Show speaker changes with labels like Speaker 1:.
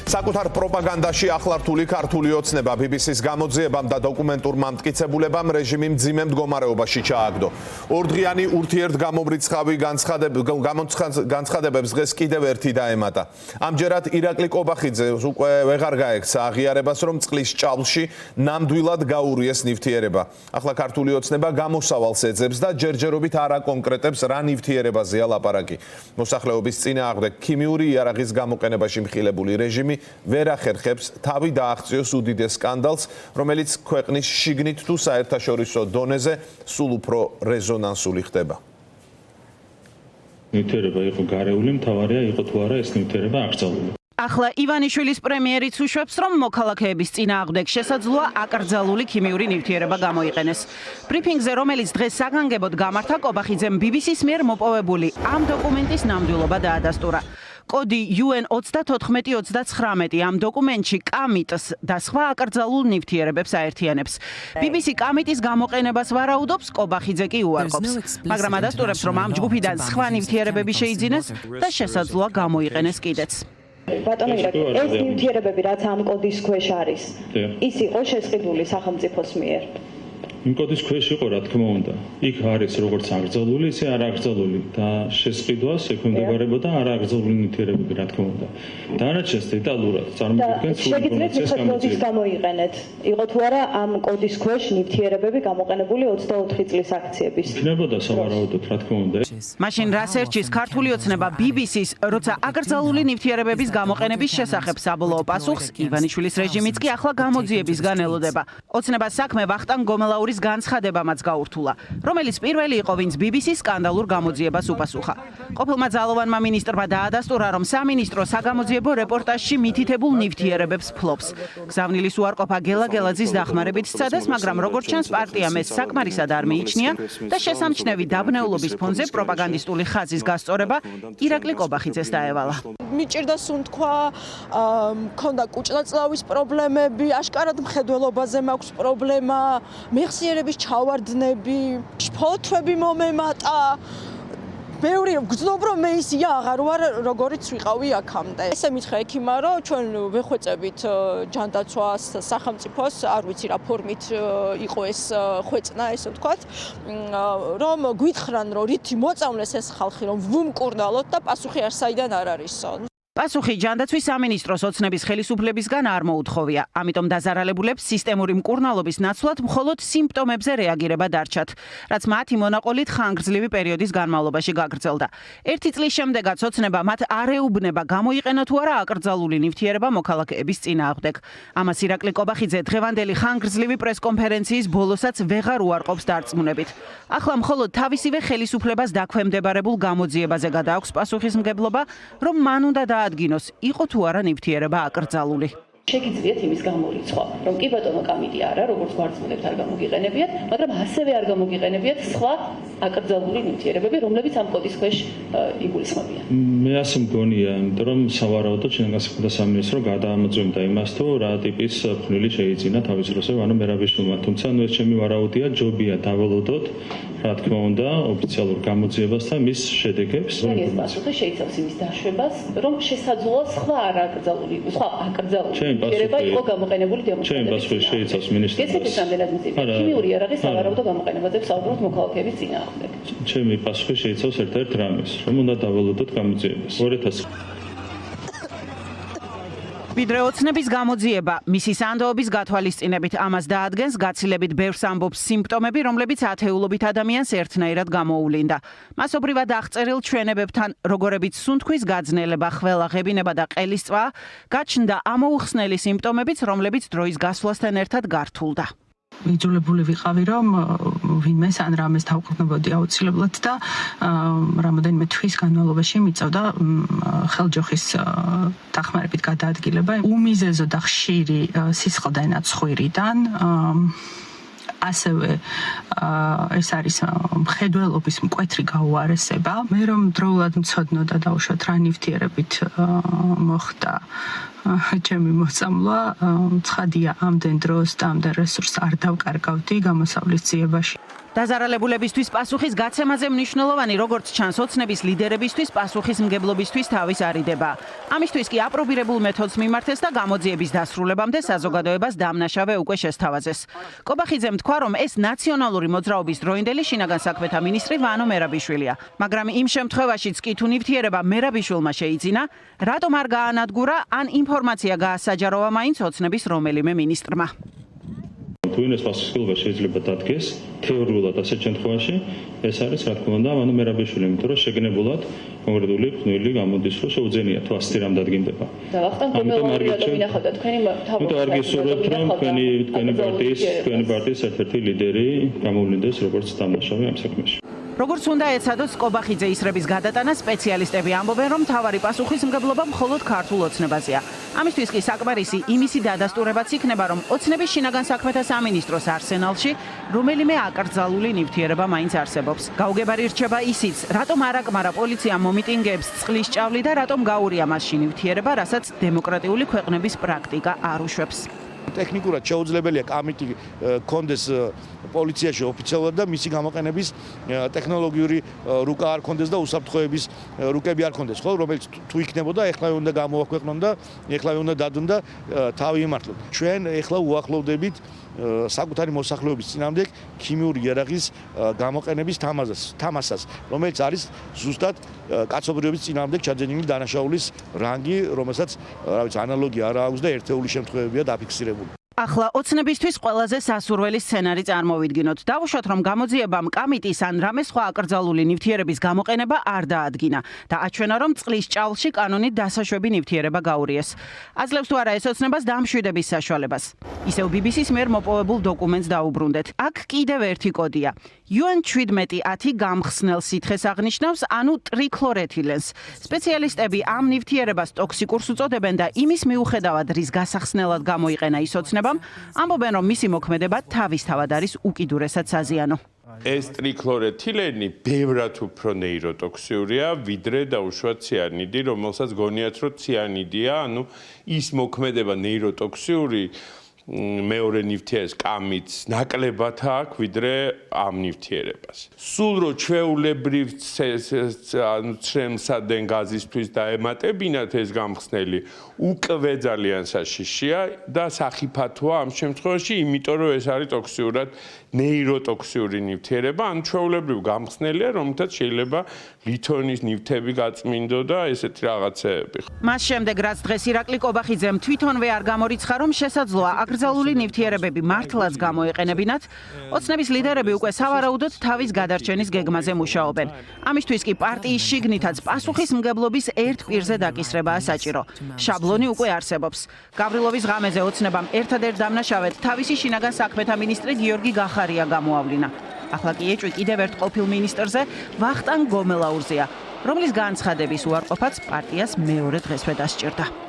Speaker 1: საკუთარ პროპაგანდაში ახლა რთული ქართული ოცნება BBC-ს გამოძიებამ და დოკუმენტურმა მტკიცებულებამ რეჟიმი მძიმე მდგომარეობაში ჩააგდო. ორდღიანი ურთიერთგამომრიცხავი განცხადებებს დღეს კიდევ ერთი დაემატა. ამჯერად ირაკლი კობახიძეს უკვე ვეღარ გაექცა აღიარებას, რომ წყლის ჭავლში ნამდვილად გაურიეს ნივთიერება. ახლა ქართული ოცნება გამოსავალს ეძებს და ჯერჯერობით არ აკონკრეტებს რა ნივთიერებაზეა ლაპარაკი. მოსახლეობის წინააღმდეგ ქიმიური იარაღის გამოყენებაში მხილებული რეჟიმი ვერ ახერხებს თავი დააღწიოს უდიდეს სკანდალს, რომელიც ქვეყნის შიგნით თუ საერთაშორისო დონეზე სულ უფრო რეზონანსული ხდება.
Speaker 2: ნივთიერება იყო გარეული, მთავარია იყო თუ არა ეს ნივთიერება აკრძალული.
Speaker 3: ახლა ივანიშვილის პრემიერიც უშვებს, რომ მოქალაქეების წინააღმდეგ შესაძლოა აკრძალული ქიმიური ნივთიერება გამოიყენეს. ბრიფინგზე, რომელიც დღეს საგანგებოდ გამართა, კობახიძემ BBC-ს მიერ მოპოვებული ამ დოკუმენტის ნამდვილობა დაადასტურა. კოდი UN 3439 ამ დოკუმენტში კამიტს და სხვა აკრძალულ ნივთიერებებს აერთიანებს. BBC კამიტის გამოყენებას ვარაუდობს, კობახიძე კი უარყოფს. მაგრამ ადასტურებს, რომ ამ ჯგუფიდან სხვა ნივთიერებები შეიძინეს და შესაძლოა გამოიყენეს კიდეც.
Speaker 4: ბატონო, ეს ნივთიერებები, რაც ამ კოდის ქვეშ არის, ის იყო შესყიდული სახელმწიფოს მიერ.
Speaker 2: იმ კოდის ქვეშ იყო, რა თქმა უნდა. იქ არის როგორც აკრძალული, ისე არაკრძალული და შესყიდვას ექვემდებარებოდა არაკრძალული ნივთიერებები, რა თქმა უნდა. დანარჩენს დეტალურად წარმოგიდგენთ სულ ინფორმაციას გამოძიებას.
Speaker 4: გამოიყენეთ. იყო თუ არა ამ კოდის ქვეშ ნივთიერებები გამოყენებული 24 წლის აქციების.
Speaker 2: იქნებოდა სავარაუდოდ, რა თქმა უნდა.
Speaker 3: მაშინ რა სერჩის ქართული ოცნება BBC-ს, როცა აკრძალული ნივთიერებების გამოყენების შესახებ საბოლოო პასუხს ივანიშვილის რეჟიმიც კი ახლა გამოძიებისგან ელოდება. ოცნებას საქმე ვახტანგ გომელაურის განცხადებამაც გაურთულა, რომელიც პირველი იყო, ვინც BBC-ს სკანდალურ გამოძიებას უპასუხა. ყოფილმა ძალოვანმა მინისტრმა დაადასტურა, რომ სამინისტრო საგამოძიებო რეპორტაჟში მითითებულ ნივთიერებებს ფლობს. გზავნილის უარყოფა გელა გელაძის დახმარებით სცადეს, მაგრამ როგორც ჩანს, პარტიამ ეს საკმარისად არ მიიჩნია და შესამჩნევი დაბნეულობის ფონზე პროპაგანდისტული ხაზის გასწორება ირაკლი კობახიძეს დაევალა.
Speaker 5: მიჭირდა სუნთქვა, მქონდა კუჭლაწლავის პრობლემები, აშკარად მხედველობაზე მაქვს პრობლემა, მეხსიერების ჩავარდნები, ფოთვები მომემატა. ბევრი გძნობ რომ მე ისია აღარ ვარ, როგორიც ვიყავი აქამდე. ესე მითხრა ექიმმა, რომ ჩვენ ვეხვეწებით ჯანდაცვას, სახელმწიფოს, არ ვიცი რა ფორმით იყო ეს ხვეწნა, ესე ვთქვათ, რომ გვითხრან, რომ რითი მოწამლეს ეს ხალხი, რომ ვუმკურნალოთ და პასუხი არ საიდან არ არისო.
Speaker 3: პასუხი ჯანდაცვის სამინისტროს ოცნების ხელისუფლებისგან არ მოუთხოვია, ამიტომ დაზარალებულებს სისტემური მკურნალობის ნაცვლად მხოლოდ სიმპტომებზე რეაგირება დარჩათ, რაც მათი მონაყოლით ხანგრძლივი პერიოდის განმავლობაში გაგრძელდა. ერთი წლის შემდეგაც ოცნება მათ არ ეუბნება გამოიყენა თუ არა აკრძალული ნივთიერება მოქალაქეების წინააღმდეგ. ამას ირაკლი კობახიძე დღევანდელი ხანგრძლივი პრესკონფერენციის ბოლოსაც ვეღარ უარყოფს დარწმუნებით. ახლა მხოლოდ თავისივე ხელისუფლებას დაქვემდებარებულ გამოძიებაზე გადააქვს პასუხისმგებლობა, რომ მან უნდა ადგინოს იყო თუ არა ნივთიერება აკრძალული.
Speaker 4: შეგიძლიათ იმის გამორიცხვა, რომ კი ბატონო კამიტი არა, როგორც გვარწმუნებთ არ გამოგიყენებიათ, მაგრამ ასევე არ გამოგიყენებიათ სხვა აკრძალული ნივთიერებები, რომლებიც ამ კოდის ქვეშ იგულისხმებიან.
Speaker 2: მე ასე მგონია, იმიტომ რომ სავარაუდოდ შინაგან საქმეთა სამინისტრო გადაამოწმებდა იმას, თუ რა ტიპის ფხვნილი შეიძინა თავის დროზე ვანო მერაბიშვილმა, თუმცა ეს ჩემი ვარაუდია, ჯობია დაველოდოთ, რა თქმა უნდა, ოფიციალურ გამოძიებას და მის შედეგებს.
Speaker 4: ეს პასუხი შეიცავს იმის დაშვებას, რომ შესაძლოა სხვა არაკრძალული, სხვა აკრძალული ნივთიერება იყო გამოყენებული დემონსტრაციებში.
Speaker 2: ჩემი პასუხი შეიცავს მინისტრს.
Speaker 4: ეს რამდენად მწირია. ქიმიური იარაღის სავარაუდო გამოყენებაზე ვსაუბრობთ მოქალაქეების წინააღმდეგ.
Speaker 2: ჩემი პასუხი შეიცავს ერთ-ერთ რამეს, რომ უნდა დაველოდოთ გამოძიებას. 2000
Speaker 3: ვიდრე ოცნების გამოძიება მისი სანდოობის გათვალისწინებით ამას დაადგენს, გაცილებით ბევრს ამბობს სიმპტომები, რომლებიც ათეულობით ადამიანს ერთნაირად გამოუვლინდა. მასობრივად აღწერილ ჩვენებებთან, როგორებიც სუნთქვის გაძნელება, ხველა, ღებინება და ყელისწვა, გაჩნდა ამოუხსნელი სიმპტომებიც, რომლებიც დროის გასვლასთან ერთად გართულდა.
Speaker 6: იძულებული ვიყავი, რომ ვინმეს ან რამეს დავყრდნობოდი აუცილებლად და რამოდენიმე თვის განმავლობაში მიწევდა ხელჯოხის დახმარებით გადაადგილება. უმიზეზო და ხშირი სისხლდენა ცხვირიდან ასევე ეს არის მხედველობის მკვეთრი გაუარესება. მე რომ დროულად მცოდნოდა დაუშვათ რა ნივთიერებით მოხდა ჩემი მოწამვლა, ცხადია ამდენ დროს და ამდენ რესურსს არ დავკარგავდი გამოსავლის ძიებაში.
Speaker 3: დაზარალებულებისთვის პასუხის გაცემაზე მნიშვნელოვანი, როგორც ჩანს, ოცნების ლიდერებისთვის პასუხისმგებლობისთვის თავის არიდება. ამისთვის კი აპრობირებულ მეთოდს მიმართეს და გამოძიების დასრულებამდე საზოგადოებას დამნაშავე უკვე შესთავაზეს. კობახიძემ თქვა, რომ ეს ნაციონალური მოძრაობის დროინდელი შინაგან საქმეთა მინისტრი ვანო მერაბიშვილია. მაგრამ იმ შემთხვევაშიც კი თუ ნივთიერება მერაბიშვილმა შეიძინა, რატომ არ გაანადგურა ან ინფორმაცია გაასაჯაროვა მაინც ოცნების რომელიმე მინისტრმა.
Speaker 2: თუ ინეს პასუხისმგებლობა შეიძლება დადგეს თეორიულად ასეთ შემთხვევაში ეს არის რა თქმა უნდა ვანო მერაბიშვილი, იმიტომ რომ შეგნებულად კონკრეტული ფნელი გამოდის, რომ შეუძენია თუ ასეთი რამ დადგინდება.
Speaker 4: და ვახტანგ გომელაური რატომ ინახავდა თქვენი თავი?
Speaker 2: არ გისურვებთ რომ თქვენი პარტიის ერთ-ერთი ლიდერი გამოვლინდეს როგორც დამნაშავე ამ საქმეში.
Speaker 3: როგორც უნდა ეცადოს კობახიძე ისრების გადატანა, სპეციალისტები ამბობენ, რომ მთავარი პასუხისმგებლობა მხოლოდ ქართულ ოცნებაზეა. ამისთვის კი საკმარისი იმისი დადასტურებაც იქნება, რომ ოცნების შინაგან საქმეთა სამინისტროს არსენალში რომელიმე აკრძალული ნივთიერება მაინც არსებობს. გაუგებარი რჩება ისიც, რატომ არ აკმარა პოლიციამ მომიტინგეებს წყლის ჭავლი და რატომ გაურია მასში ნივთიერება, რასაც დემოკრატიული ქვეყნების პრაქტიკა არ უშვებს.
Speaker 7: ტექნიკურად შეუძლებელია კამიტი კონდეს პოლიციაში ოფიციალურად და მისი გამოყენების ტექნოლოგიური რუკა არ კონდეს და უსაფრთხოების რუკები არ კონდეს, ხო, რომელიც თუ იქნებოდა, ეხლა უნდა გამოაქვეყნონ და ეხლა უნდა დადონ და თავი იმართლონ. ჩვენ ეხლა უახლოვდებით საკუთარი მოსახლეობის წინამდე ქიმიური იარაღის გამოყენების თამასას, რომელიც არის ზუსტად კაცობრიობის წინამდე ჩაძენილი დანაშაულის რანგი, რომელსაც რა ვიცი, ანალოგი არ აქვს და ერთეული შემთხვევებია დაფიქსირებული.
Speaker 3: ახლა ოცნებისთვის ყველაზე სასურველი სცენარი წარმოვიდგინოთ. დავუშვათ, რომ გამოძიებამ კამიტის ან რამე სხვა აკრძალული ნივთიერების გამოყენება არ დაადგინა და აჩვენა, რომ წყლის ჭავლში კანონით დასაშვები ნივთიერება გაურიეს. აძლევს თუ არა ეს ოცნებას დამშვიდების საშუალებას. ისევ BBC-ს მიერ მოპოვებულ დოკუმენტს დაუბრუნდეთ. აქ კიდევ ერთი კოდია. UN-1710 გამხსნელ სითხეს აღნიშნავს, ანუ ტრიქლორეთილენს. სპეციალისტები ამ ნივთიერებას ტოქსიკურს უწოდებენ და იმის მიუხედავად, რის გასახსნელად გამოიყენა ის ოცნება, ამბობენ, რომ მისი მოქმედება თავისთავად არის უკიდურესად საზიანო.
Speaker 8: ეს ტრიქლორეთილენი ბევრად უფრო ნეიროტოქსიურია, ვიდრე დაუშვათ ციანიდი, რომელსაც გონიათ, რომ ციანიდია, ანუ ის მოქმედება ნეიროტოქსიური მეორე ნივთიერების კამით ნაკლებად აქვს, ვიდრე ამ ნივთიერებას. სულ რო ჩვეულებრივ ცრემლსადენ გაზისთვის დაემატებინათ ეს გამხსნელი, უკვე ძალიან საშიშია და სახიფათოა ამ შემთხვევაში, იმიტომ რომ ეს არის ტოქსიურად ნეიროტოქსიური ნივთიერება, ან ჩვეულებრივ გამხსნელია, რომელთაც შეიძლება ლითონის ნივთები გაწმინდო და ესეთი რაღაცეები.
Speaker 3: მას შემდეგ, რაც დღეს ირაკლი კობახიძემ თვითონვე არ გამორიცხა, რომ შესაძლოა აკრძალული ნივთიერებები მართლაც გამოეყენებინათ, ოცნების ლიდერები უკვე სავარაუდოდ თავის გადარჩენის გეგმაზე მუშაობენ. ამისთვის კი პარტიის შიგნითაც პასუხისმგებლობის ერთ პირზე დაკისრებაა საჭირო. შაბლონი უკვე არსებობს. გავრილოვის ღამეზე ოცნებამ ერთადერთ დამნაშავედ თავისი შინაგან საქმეთა მინისტრი გიორგი გახარია გამოავლინა. ახლა კი ეჭვი კიდევ ერთ ყოფილ მინისტრზე, ვახტანგ გომელაურზეა, რომლის განცხადების უარყოფაც პარტიას მეორე დღესვე დასჭირდა.